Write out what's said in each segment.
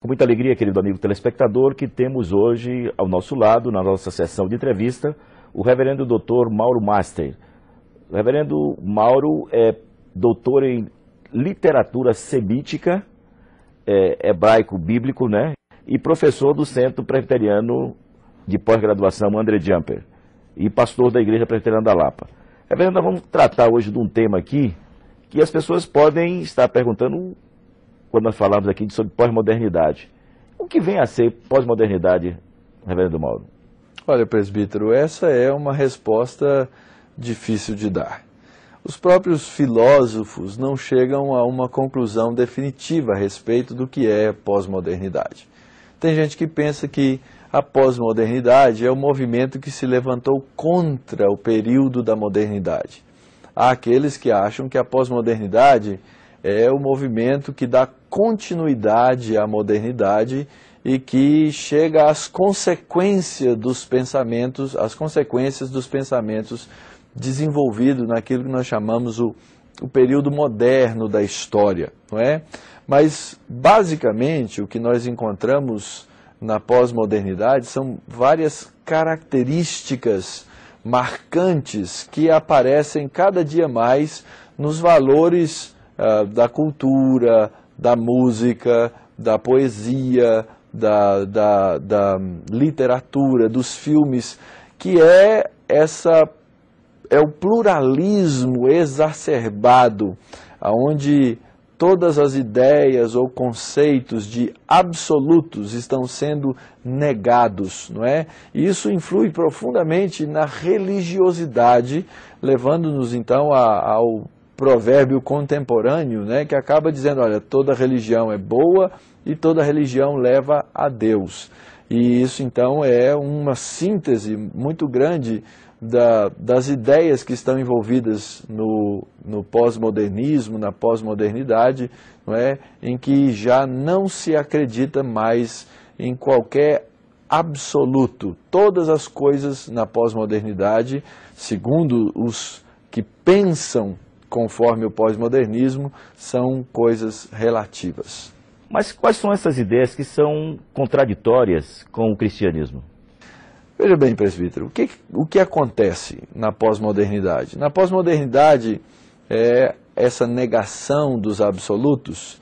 Com muita alegria, querido amigo telespectador, que temos hoje ao nosso lado, na nossa sessão de entrevista, o reverendo doutor Mauro Master. O reverendo Mauro é doutor em literatura semítica, hebraico bíblico, né? E professor do Centro Presbiteriano de Pós-Graduação André Jumper e pastor da Igreja Presbiteriana da Lapa. Reverendo, nós vamos tratar hoje de um tema aqui que as pessoas podem estar perguntando quando nós falamos aqui sobre pós-modernidade. O que vem a ser pós-modernidade, reverendo Mauro? Olha, presbítero, essa é uma resposta difícil de dar. Os próprios filósofos não chegam a uma conclusão definitiva a respeito do que é pós-modernidade. Tem gente que pensa que a pós-modernidade é o movimento que se levantou contra o período da modernidade. Há aqueles que acham que a pós-modernidade é o movimento que dá continuidade à modernidade e que chega às consequências dos pensamentos, desenvolvidos naquilo que nós chamamos o período moderno da história, não é? Mas, basicamente, o que nós encontramos na pós-modernidade são várias características marcantes que aparecem cada dia mais nos valores da cultura, da música, da poesia, da literatura, dos filmes, que é o pluralismo exacerbado, onde todas as ideias ou conceitos de absolutos estão sendo negados, não é? E isso influi profundamente na religiosidade, levando-nos então ao provérbio contemporâneo, né, que acaba dizendo, olha, toda religião é boa e toda religião leva a Deus. E isso então é uma síntese muito grande das ideias que estão envolvidas no pós-modernismo, na pós-modernidade, não é? Em que já não se acredita mais em qualquer absoluto. Todas as coisas na pós-modernidade, segundo os que pensam conforme o pós-modernismo, são coisas relativas. Mas quais são essas ideias que são contraditórias com o cristianismo? Veja bem, presbítero, o que acontece na pós-modernidade? Na pós-modernidade, essa negação dos absolutos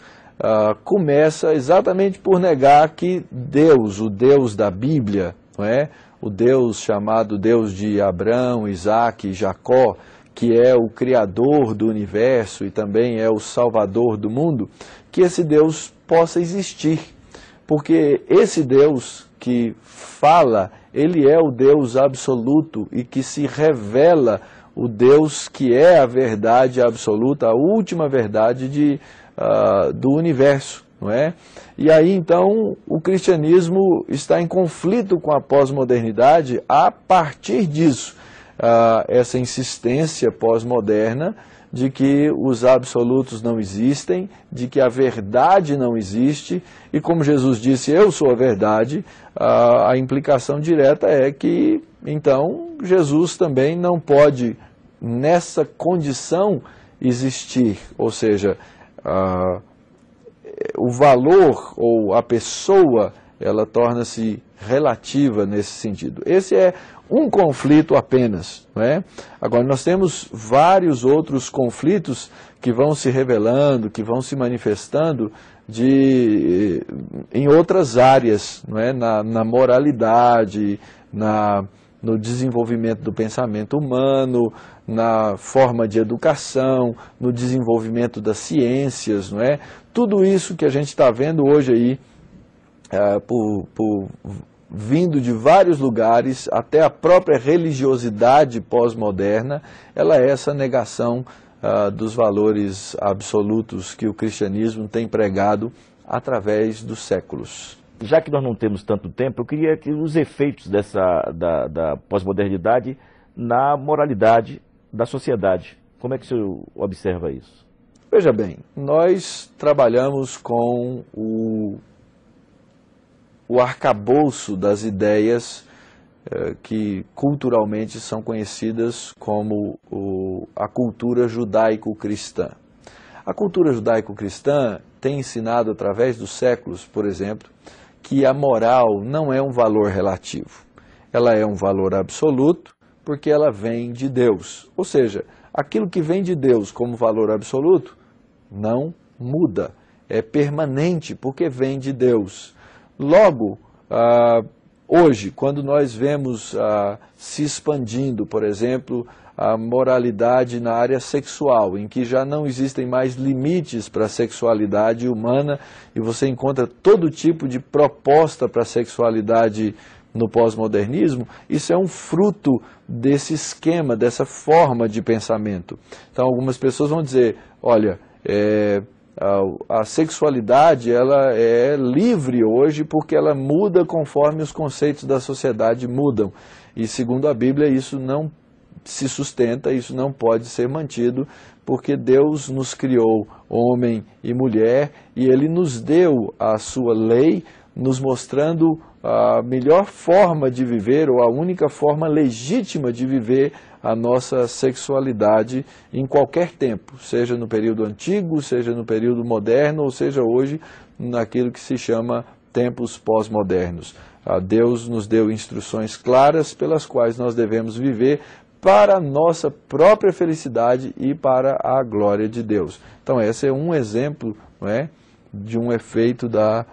começa exatamente por negar que Deus, o Deus da Bíblia, não é? O Deus chamado Deus de Abraão, Isaac e Jacó, que é o Criador do universo e também é o Salvador do mundo, que esse Deus possa existir. Porque esse Deus que fala, ele é o Deus absoluto e que se revela o Deus que é a verdade absoluta, a última verdade do universo, não é? E aí então o cristianismo está em conflito com a pós-modernidade a partir disso. Essa insistência pós-moderna de que os absolutos não existem, de que a verdade não existe, e como Jesus disse, eu sou a verdade, a implicação direta é que, então, Jesus também não pode, nessa condição, existir, ou seja, o valor ou a pessoa, ela torna-se relativa nesse sentido. Esse é um conflito apenas, não é? Agora, nós temos vários outros conflitos que vão se revelando, que vão se manifestando em outras áreas, não é? Na moralidade, no desenvolvimento do pensamento humano, na forma de educação, no desenvolvimento das ciências, não é? Tudo isso que a gente está vendo hoje aí, vindo de vários lugares, até a própria religiosidade pós-moderna, ela é essa negação dos valores absolutos que o cristianismo tem pregado através dos séculos. Já que nós não temos tanto tempo, eu queria que os efeitos da pós-modernidade na moralidade da sociedade. Como é que o senhor observa isso? Veja bem, nós trabalhamos com o arcabouço das ideias que culturalmente são conhecidas como a cultura judaico-cristã. A cultura judaico-cristã tem ensinado através dos séculos, por exemplo, que a moral não é um valor relativo. Ela é um valor absoluto porque ela vem de Deus. Ou seja, aquilo que vem de Deus como valor absoluto não muda, é permanente porque vem de Deus. Logo, hoje, quando nós vemos se expandindo, por exemplo, a moralidade na área sexual, em que já não existem mais limites para a sexualidade humana e você encontra todo tipo de proposta para a sexualidade no pós-modernismo, isso é um fruto desse esquema, dessa forma de pensamento. Então algumas pessoas vão dizer, olha, a sexualidade ela é livre hoje porque ela muda conforme os conceitos da sociedade mudam. E segundo a Bíblia isso não se sustenta, isso não pode ser mantido, porque Deus nos criou homem e mulher e Ele nos deu a sua lei, nos mostrando a melhor forma de viver ou a única forma legítima de viver a nossa sexualidade em qualquer tempo, seja no período antigo, seja no período moderno, ou seja hoje naquilo que se chama tempos pós-modernos. Deus nos deu instruções claras pelas quais nós devemos viver para a nossa própria felicidade e para a glória de Deus. Então esse é um exemplo, não é, de um efeito da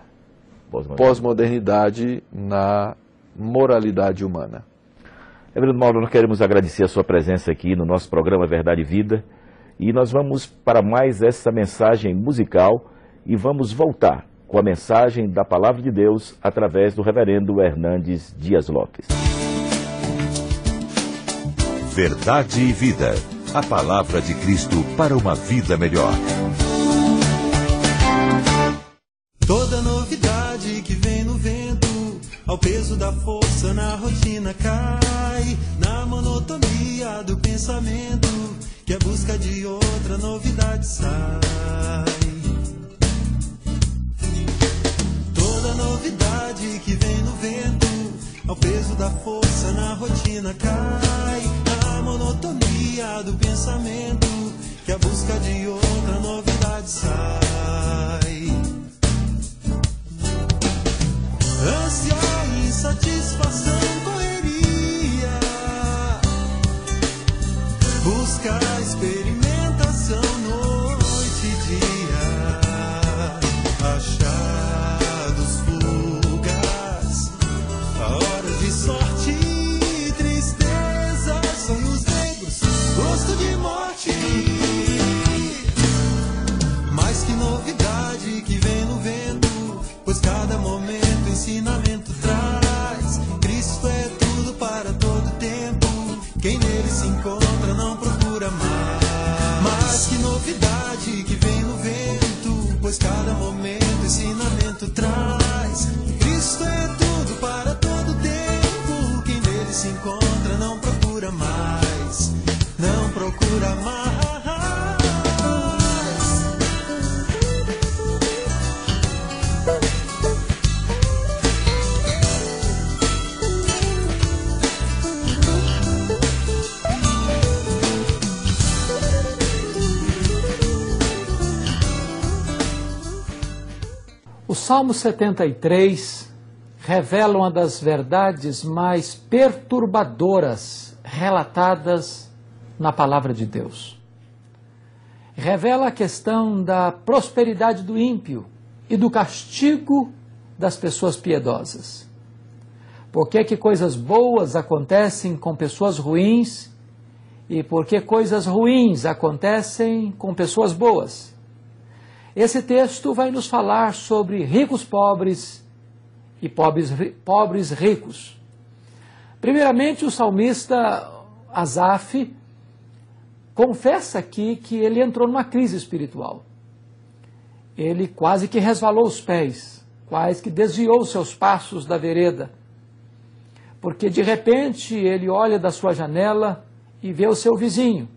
pós-modernidade na moralidade humana. Reverendo Mauro, nós queremos agradecer a sua presença aqui no nosso programa Verdade e Vida e nós vamos para mais essa mensagem musical e vamos voltar com a mensagem da Palavra de Deus através do Reverendo Hernandes Dias Lopes. Verdade e Vida, a Palavra de Cristo para uma vida melhor. Toda novidade que vem no vento, ao peso da força na rotina cai, na monotonia do pensamento, que a busca de outra novidade sai. Toda novidade que vem no vento, ao peso da força na rotina cai, na monotonia do pensamento, que a busca de outra novidade sai. Ânsia, insatisfação, correria, busca, experimentação, noite e dia, achados, fugas, horas de sorte e tristeza, sonhos negros, gosto de morte. Mais que novidade que vem no vento, pois cada momento ensinamento traz. Cristo é tudo para todo tempo, quem nele se encontra não procura mais. Mas que novidade que vem no vento, pois cada momento ensinamento traz. Cristo é tudo para todo tempo, quem nele se encontra não procura mais, não procura mais. O Salmo 73 revela uma das verdades mais perturbadoras relatadas na Palavra de Deus. Revela a questão da prosperidade do ímpio e do castigo das pessoas piedosas. Por que coisas boas acontecem com pessoas ruins e por que coisas ruins acontecem com pessoas boas? Esse texto vai nos falar sobre ricos pobres e pobres ricos. Primeiramente, o salmista Asaf confessa aqui que ele entrou numa crise espiritual. Ele quase que resvalou os pés, quase que desviou seus passos da vereda, porque de repente ele olha da sua janela e vê o seu vizinho,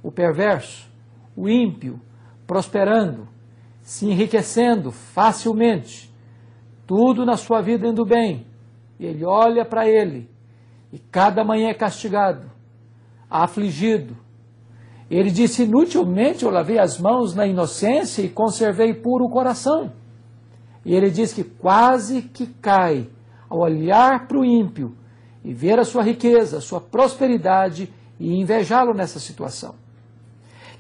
o perverso, o ímpio, prosperando, se enriquecendo facilmente, tudo na sua vida indo bem. Ele olha para ele e cada manhã é castigado, afligido. Ele disse, inutilmente eu lavei as mãos na inocência e conservei puro o coração. E ele diz que quase que cai ao olhar para o ímpio e ver a sua riqueza, a sua prosperidade e invejá-lo nessa situação.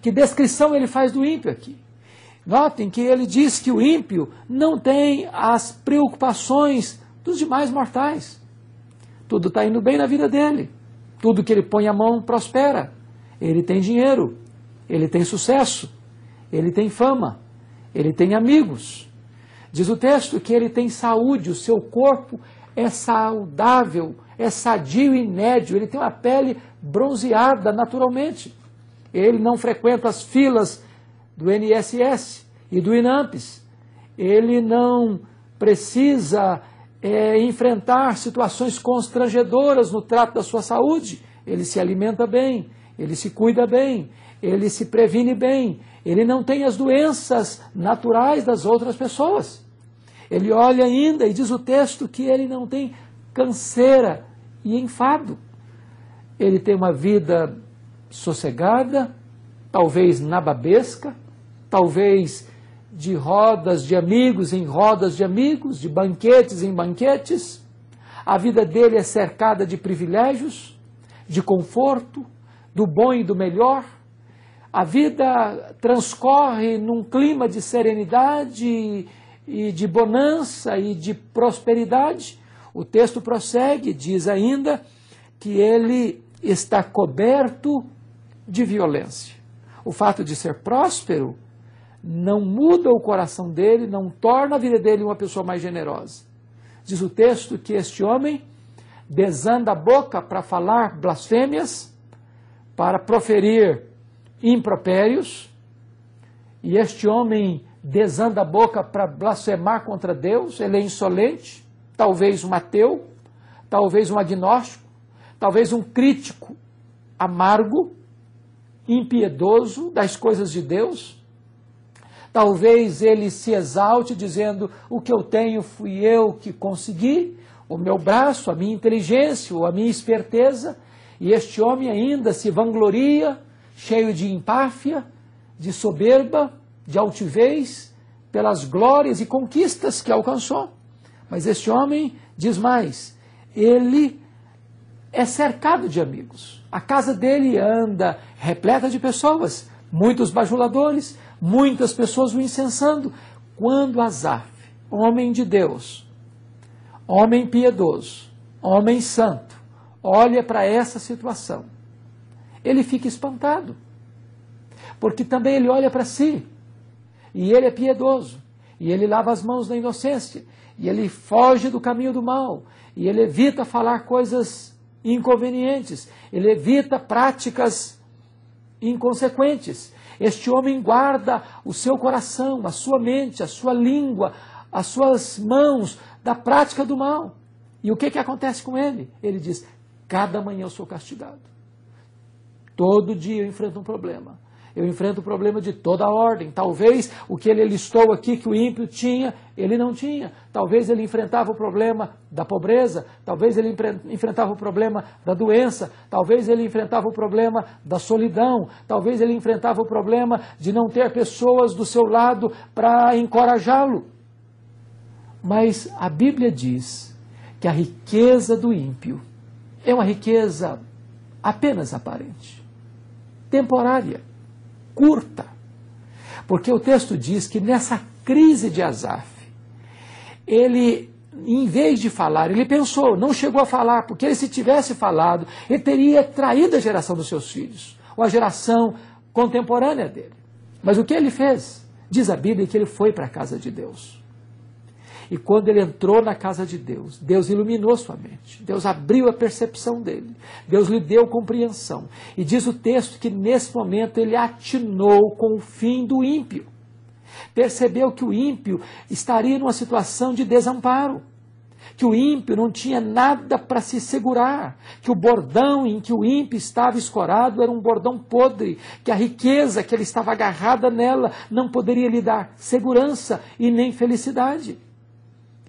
Que descrição ele faz do ímpio aqui? Notem que ele diz que o ímpio não tem as preocupações dos demais mortais. Tudo está indo bem na vida dele. Tudo que ele põe a mão prospera. Ele tem dinheiro, ele tem sucesso, ele tem fama, ele tem amigos. Diz o texto que ele tem saúde, o seu corpo é saudável, é sadio e nédio, ele tem uma pele bronzeada naturalmente. Ele não frequenta as filas do INSS e do INAMPS. Ele não precisa enfrentar situações constrangedoras no trato da sua saúde. Ele se alimenta bem, ele se cuida bem, ele se previne bem, ele não tem as doenças naturais das outras pessoas. Ele olha ainda e diz o texto que ele não tem canseira e enfado. Ele tem uma vida sossegada, talvez nababesca, talvez de rodas de amigos em rodas de amigos, de banquetes em banquetes. A vida dele é cercada de privilégios, de conforto, do bom e do melhor. A vida transcorre num clima de serenidade e de bonança e de prosperidade. O texto prossegue, diz ainda que ele está coberto de violência. O fato de ser próspero não muda o coração dele, não torna a vida dele uma pessoa mais generosa. Diz o texto que este homem desanda a boca para falar blasfêmias, para proferir impropérios, e este homem desanda a boca para blasfemar contra Deus. Ele é insolente, talvez um ateu, talvez um agnóstico, talvez um crítico amargo, impiedoso das coisas de Deus. Talvez ele se exalte dizendo, o que eu tenho fui eu que consegui, o meu braço, a minha inteligência, ou a minha esperteza. E este homem ainda se vangloria, cheio de empáfia, de soberba, de altivez, pelas glórias e conquistas que alcançou. Mas este homem diz mais, ele é cercado de amigos. A casa dele anda repleta de pessoas, muitos bajuladores, muitas pessoas o incensando. Quando Asaf, homem de Deus, homem piedoso, homem santo, olha para essa situação, ele fica espantado, porque também ele olha para si, e ele é piedoso, e ele lava as mãos na inocência, e ele foge do caminho do mal, e ele evita falar coisas inconvenientes, ele evita práticas inconsequentes. Este homem guarda o seu coração, a sua mente, a sua língua, as suas mãos da prática do mal. E o que acontece com ele? Ele diz, cada manhã eu sou castigado. Todo dia eu enfrento um problema. Eu enfrento o problema de toda a ordem. Talvez o que ele listou aqui que o ímpio tinha, ele não tinha. Talvez ele enfrentava o problema da pobreza, talvez ele enfrentava o problema da doença, talvez ele enfrentava o problema da solidão, talvez ele enfrentava o problema de não ter pessoas do seu lado para encorajá-lo. Mas a Bíblia diz que a riqueza do ímpio é uma riqueza apenas aparente, temporária, curta, porque o texto diz que nessa crise de Asaf, ele, em vez de falar, ele pensou, não chegou a falar, porque ele, se tivesse falado, ele teria traído a geração dos seus filhos, ou a geração contemporânea dele. Mas o que ele fez? Diz a Bíblia que ele foi para a casa de Deus. E quando ele entrou na casa de Deus, Deus iluminou sua mente, Deus abriu a percepção dele, Deus lhe deu compreensão. E diz o texto que nesse momento ele atinou com o fim do ímpio. Percebeu que o ímpio estaria numa situação de desamparo, que o ímpio não tinha nada para se segurar, que o bordão em que o ímpio estava escorado era um bordão podre, que a riqueza que ele estava agarrada nela não poderia lhe dar segurança e nem felicidade.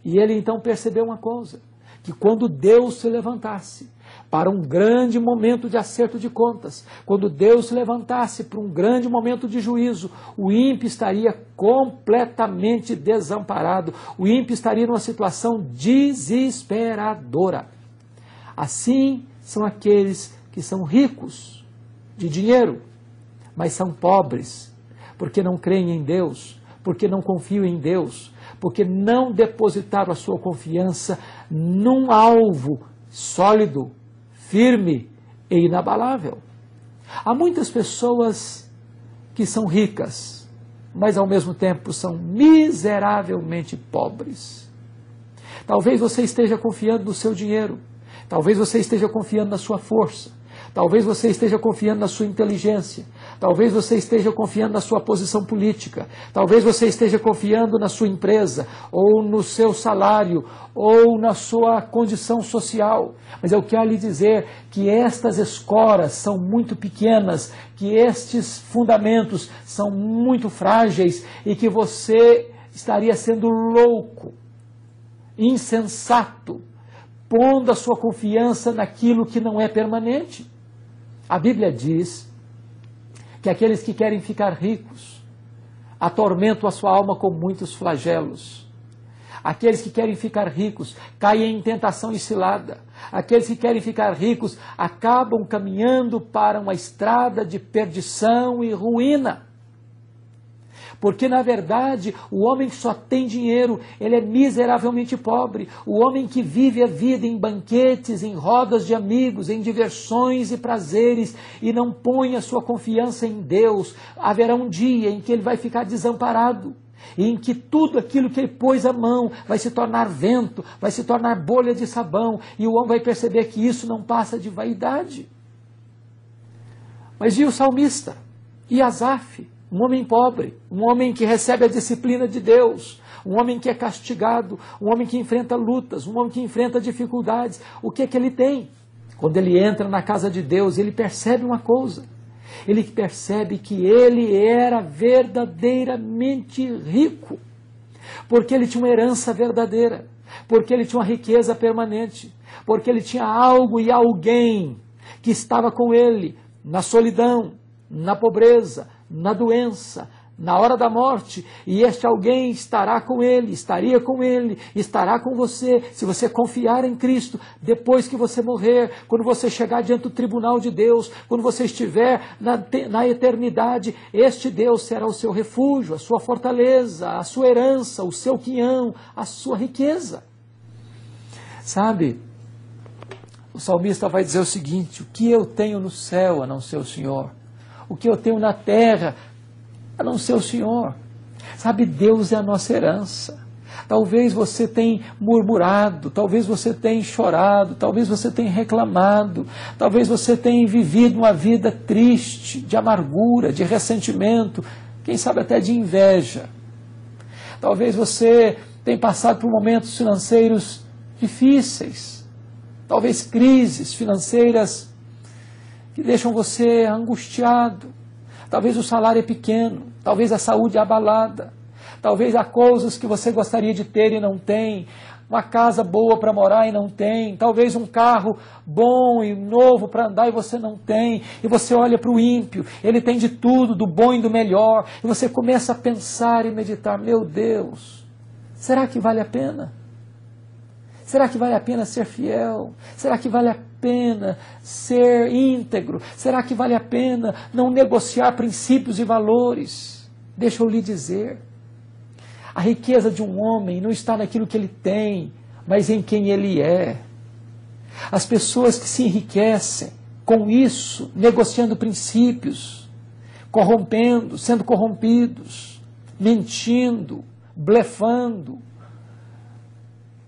E ele então percebeu uma coisa, que quando Deus se levantasse, para um grande momento de acerto de contas. Quando Deus se levantasse para um grande momento de juízo, o ímpio estaria completamente desamparado. O ímpio estaria numa situação desesperadora. Assim são aqueles que são ricos de dinheiro, mas são pobres, porque não creem em Deus, porque não confiam em Deus, porque não depositaram a sua confiança num alvo sólido, firme e inabalável. Há muitas pessoas que são ricas, mas ao mesmo tempo são miseravelmente pobres. Talvez você esteja confiando no seu dinheiro, talvez você esteja confiando na sua força, talvez você esteja confiando na sua inteligência, talvez você esteja confiando na sua posição política, talvez você esteja confiando na sua empresa, ou no seu salário, ou na sua condição social. Mas eu quero lhe dizer que estas escoras são muito pequenas, que estes fundamentos são muito frágeis e que você estaria sendo louco, insensato, pondo a sua confiança naquilo que não é permanente. A Bíblia diz que aqueles que querem ficar ricos atormentam a sua alma com muitos flagelos. Aqueles que querem ficar ricos caem em tentação e cilada. Aqueles que querem ficar ricos acabam caminhando para uma estrada de perdição e ruína. Porque, na verdade, o homem que só tem dinheiro, ele é miseravelmente pobre. O homem que vive a vida em banquetes, em rodas de amigos, em diversões e prazeres, e não põe a sua confiança em Deus, haverá um dia em que ele vai ficar desamparado, e em que tudo aquilo que ele pôs a mão vai se tornar vento, vai se tornar bolha de sabão, e o homem vai perceber que isso não passa de vaidade. Mas e o salmista? E Asaf? Um homem pobre, um homem que recebe a disciplina de Deus, um homem que é castigado, um homem que enfrenta lutas, um homem que enfrenta dificuldades. O que é que ele tem? Quando ele entra na casa de Deus, ele percebe uma coisa. Ele percebe que ele era verdadeiramente rico, porque ele tinha uma herança verdadeira, porque ele tinha uma riqueza permanente, porque ele tinha algo e alguém que estava com ele na solidão, na pobreza, na doença, na hora da morte, e este alguém estará com ele, estaria com ele, estará com você, se você confiar em Cristo, depois que você morrer, quando você chegar diante do tribunal de Deus, quando você estiver na eternidade, este Deus será o seu refúgio, a sua fortaleza, a sua herança, o seu quinhão, a sua riqueza. Sabe, o salmista vai dizer o seguinte: o que eu tenho no céu a não ser o Senhor? O que eu tenho na terra a não ser o Senhor? Sabe, Deus é a nossa herança. Talvez você tenha murmurado, talvez você tenha chorado, talvez você tenha reclamado, talvez você tenha vivido uma vida triste, de amargura, de ressentimento, quem sabe até de inveja. Talvez você tenha passado por momentos financeiros difíceis, talvez crises financeiras que deixam você angustiado. Talvez o salário é pequeno, talvez a saúde é abalada, talvez há coisas que você gostaria de ter e não tem, uma casa boa para morar e não tem, talvez um carro bom e novo para andar e você não tem, e você olha para o ímpio, ele tem de tudo, do bom e do melhor, e você começa a pensar e meditar: meu Deus, será que vale a pena? Será que vale a pena ser fiel? Será que vale a pena ser íntegro? Será que vale a pena não negociar princípios e valores? Deixa eu lhe dizer, a riqueza de um homem não está naquilo que ele tem, mas em quem ele é. As pessoas que se enriquecem com isso, negociando princípios, corrompendo, sendo corrompidos, mentindo, blefando,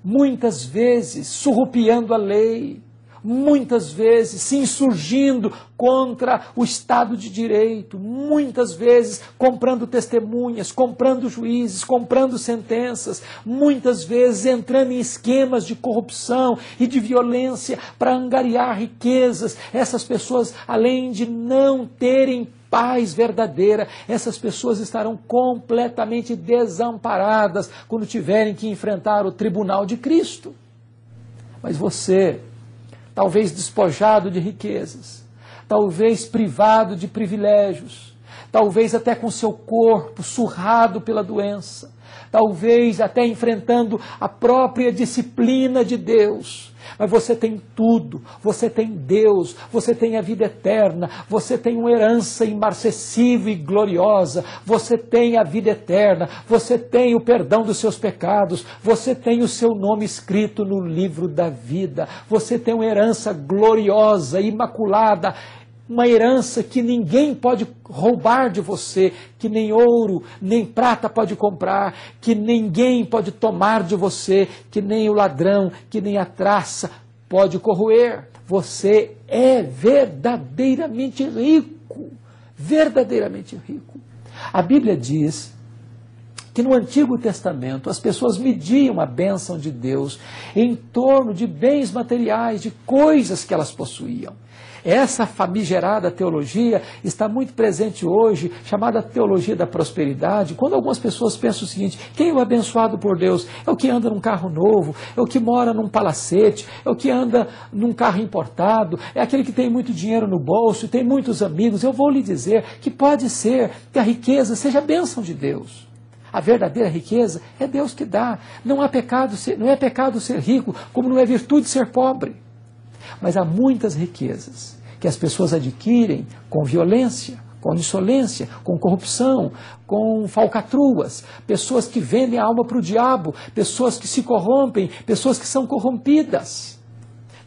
muitas vezes surrupiando a lei, muitas vezes se insurgindo contra o Estado de Direito, muitas vezes comprando testemunhas, comprando juízes, comprando sentenças, muitas vezes entrando em esquemas de corrupção e de violência para angariar riquezas. Essas pessoas, além de não terem paz verdadeira, essas pessoas estarão completamente desamparadas quando tiverem que enfrentar o tribunal de Cristo. Mas você talvez despojado de riquezas, talvez privado de privilégios, talvez até com seu corpo surrado pela doença, talvez até enfrentando a própria disciplina de Deus. Mas você tem tudo, você tem Deus, você tem a vida eterna, você tem uma herança imarcessível e gloriosa, você tem a vida eterna, você tem o perdão dos seus pecados, você tem o seu nome escrito no livro da vida, você tem uma herança gloriosa, imaculada, uma herança que ninguém pode roubar de você, que nem ouro, nem prata pode comprar, que ninguém pode tomar de você, que nem o ladrão, que nem a traça pode corroer. Você é verdadeiramente rico, verdadeiramente rico. A Bíblia diz que no Antigo Testamento as pessoas mediam a bênção de Deus em torno de bens materiais, de coisas que elas possuíam. Essa famigerada teologia está muito presente hoje, chamada teologia da prosperidade, quando algumas pessoas pensam o seguinte: quem é o abençoado por Deus? É o que anda num carro novo, é o que mora num palacete, é o que anda num carro importado, é aquele que tem muito dinheiro no bolso, tem muitos amigos. Eu vou lhe dizer que pode ser que a riqueza seja a bênção de Deus. A verdadeira riqueza é Deus que dá. Não é pecado ser rico, como não é virtude ser pobre. Mas há muitas riquezas que as pessoas adquirem com violência, com insolência, com corrupção, com falcatruas, pessoas que vendem a alma para o diabo, pessoas que se corrompem, pessoas que são corrompidas.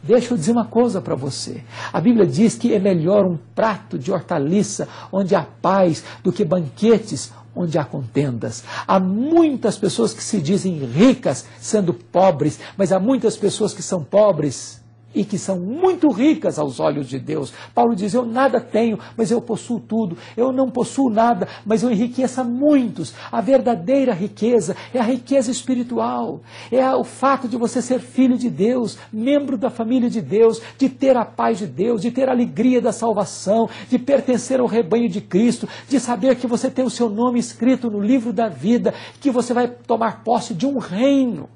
Deixa eu dizer uma coisa para você. A Bíblia diz que é melhor um prato de hortaliça onde há paz do que banquetes onde há contendas. Há muitas pessoas que se dizem ricas sendo pobres, mas há muitas pessoas que são pobres e que são muito ricas aos olhos de Deus. Paulo diz: eu nada tenho, mas eu possuo tudo. Eu não possuo nada, mas eu enriqueço a muitos. A verdadeira riqueza é a riqueza espiritual. É o fato de você ser filho de Deus, membro da família de Deus, de ter a paz de Deus, de ter a alegria da salvação, de pertencer ao rebanho de Cristo, de saber que você tem o seu nome escrito no livro da vida, que você vai tomar posse de um reino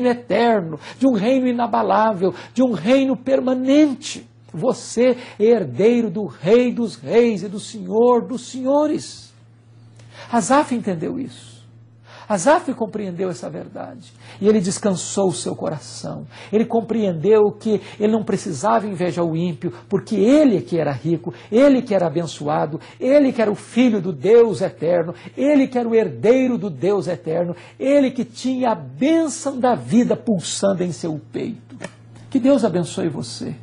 eterno, de um reino inabalável, de um reino permanente. Você é herdeiro do Rei dos Reis e do Senhor dos Senhores. Asaf entendeu isso. Asaf compreendeu essa verdade. E ele descansou o seu coração. Ele compreendeu que ele não precisava invejar o ímpio, porque ele que era rico, ele que era abençoado, ele que era o filho do Deus eterno, ele que era o herdeiro do Deus eterno, ele que tinha a bênção da vida pulsando em seu peito. Que Deus abençoe você.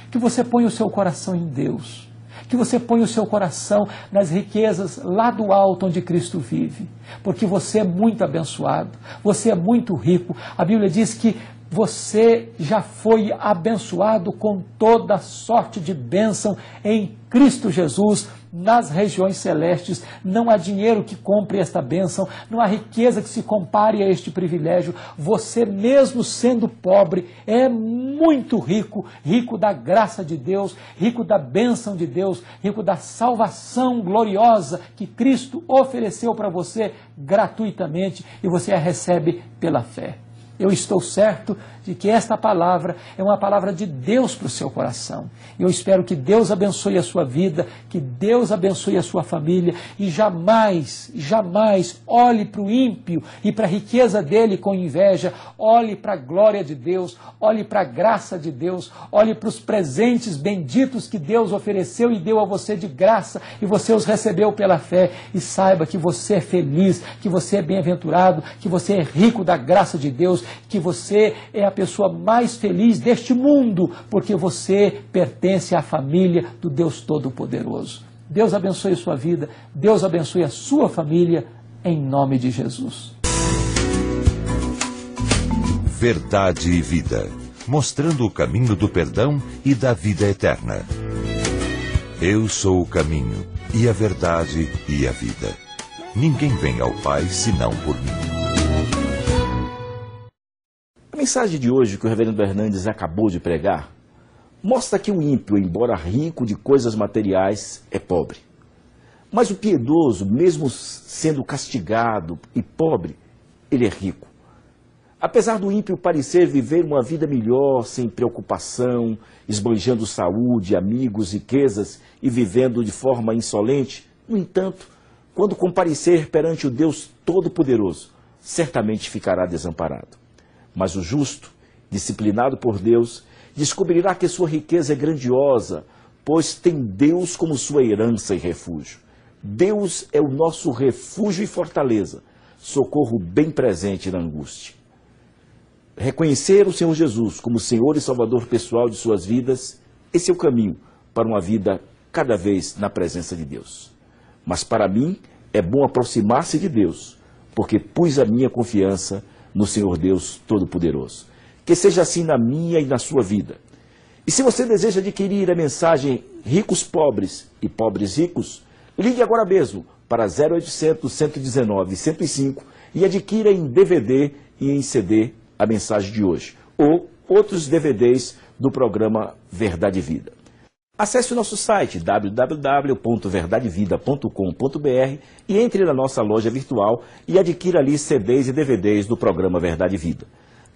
Que você ponha o seu coração em Deus. Que você ponha o seu coração nas riquezas lá do alto onde Cristo vive. Porque você é muito abençoado, você é muito rico. A Bíblia diz que você já foi abençoado com toda sorte de bênção em Cristo Jesus, nas regiões celestes. Não há dinheiro que compre esta bênção, não há riqueza que se compare a este privilégio. Você, mesmo sendo pobre, é muito rico, rico da graça de Deus, rico da bênção de Deus, rico da salvação gloriosa que Cristo ofereceu para você gratuitamente, e você a recebe pela fé. Eu estou certo de que esta palavra é uma palavra de Deus para o seu coração. Eu espero que Deus abençoe a sua vida, que Deus abençoe a sua família, e jamais, jamais olhe para o ímpio e para a riqueza dele com inveja. Olhe para a glória de Deus, olhe para a graça de Deus, olhe para os presentes benditos que Deus ofereceu e deu a você de graça, e você os recebeu pela fé, e saiba que você é feliz, que você é bem-aventurado, que você é rico da graça de Deus, que você é a pessoa mais feliz deste mundo, porque você pertence à família do Deus Todo-Poderoso. Deus abençoe a sua vida, Deus abençoe a sua família, em nome de Jesus. Verdade e Vida, mostrando o caminho do perdão e da vida eterna. Eu sou o caminho, e a verdade e a vida. Ninguém vem ao Pai senão por mim. A mensagem de hoje que o reverendo Hernandes acabou de pregar mostra que o ímpio, embora rico de coisas materiais, é pobre. Mas o piedoso, mesmo sendo castigado e pobre, ele é rico. Apesar do ímpio parecer viver uma vida melhor, sem preocupação, esbanjando saúde, amigos, riquezas e vivendo de forma insolente, no entanto, quando comparecer perante o Deus Todo-Poderoso, certamente ficará desamparado. Mas o justo, disciplinado por Deus, descobrirá que sua riqueza é grandiosa, pois tem Deus como sua herança e refúgio. Deus é o nosso refúgio e fortaleza, socorro bem presente na angústia. Reconhecer o Senhor Jesus como Senhor e Salvador pessoal de suas vidas, esse é o caminho para uma vida cada vez na presença de Deus. Mas para mim é bom aproximar-se de Deus, porque pus a minha confiança no Senhor Deus Todo-Poderoso. Que seja assim na minha e na sua vida. E se você deseja adquirir a mensagem Ricos Pobres e Pobres Ricos, ligue agora mesmo para 0800 119 105 e adquira em DVD e em CD a mensagem de hoje, ou outros DVDs do programa Verdade e Vida. Acesse o nosso site www.verdadevida.com.br e entre na nossa loja virtual e adquira ali CDs e DVDs do programa Verdade e Vida.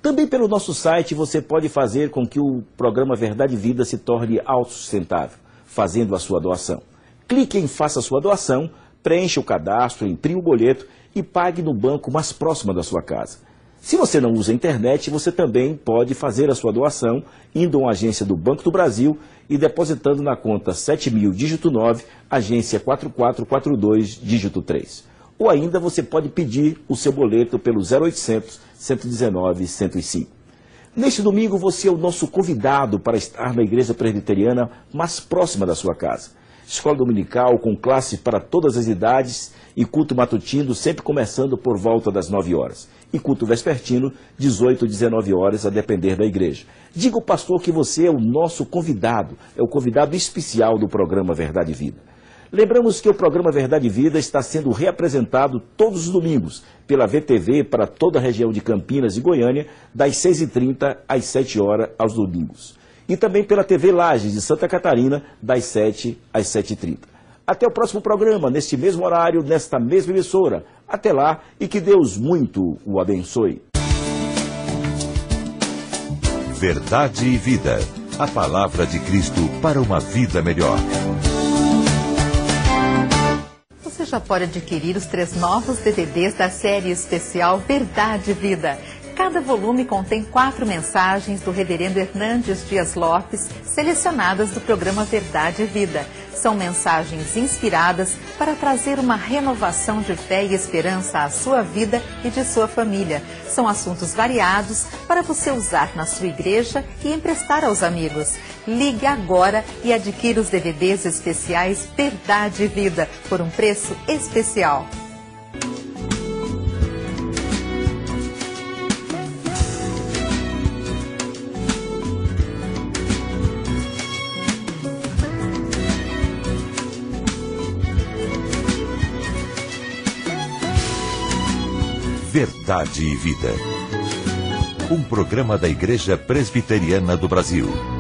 Também pelo nosso site você pode fazer com que o programa Verdade e Vida se torne autossustentável, fazendo a sua doação. Clique em Faça Sua Doação, preencha o cadastro, imprima o boleto e pague no banco mais próximo da sua casa. Se você não usa a internet, você também pode fazer a sua doação indo a uma agência do Banco do Brasil e depositando na conta 7.000, dígito 9, agência 4442, dígito 3. Ou ainda você pode pedir o seu boleto pelo 0800 119 105. Neste domingo você é o nosso convidado para estar na Igreja Presbiteriana mais próxima da sua casa. Escola dominical com classe para todas as idades e culto matutino sempre começando por volta das 9 horas. E culto vespertino, 18 e 19 horas, a depender da igreja. Diga ao pastor que você é o nosso convidado, é o convidado especial do programa Verdade e Vida. Lembramos que o programa Verdade e Vida está sendo reapresentado todos os domingos pela VTV para toda a região de Campinas e Goiânia, das 6h30 às 7 horas aos domingos. E também pela TV Lages de Santa Catarina, das 7 às 7h30. Até o próximo programa, neste mesmo horário, nesta mesma emissora. Até lá e que Deus muito o abençoe. Verdade e Vida. A palavra de Cristo para uma vida melhor. Você já pode adquirir os 3 novos DVDs da série especial Verdade e Vida. Cada volume contém 4 mensagens do reverendo Hernandes Dias Lopes, selecionadas do programa Verdade e Vida. São mensagens inspiradas para trazer uma renovação de fé e esperança à sua vida e de sua família. São assuntos variados para você usar na sua igreja e emprestar aos amigos. Ligue agora e adquira os DVDs especiais Verdade e Vida por um preço especial. Verdade e Vida. Um programa da Igreja Presbiteriana do Brasil.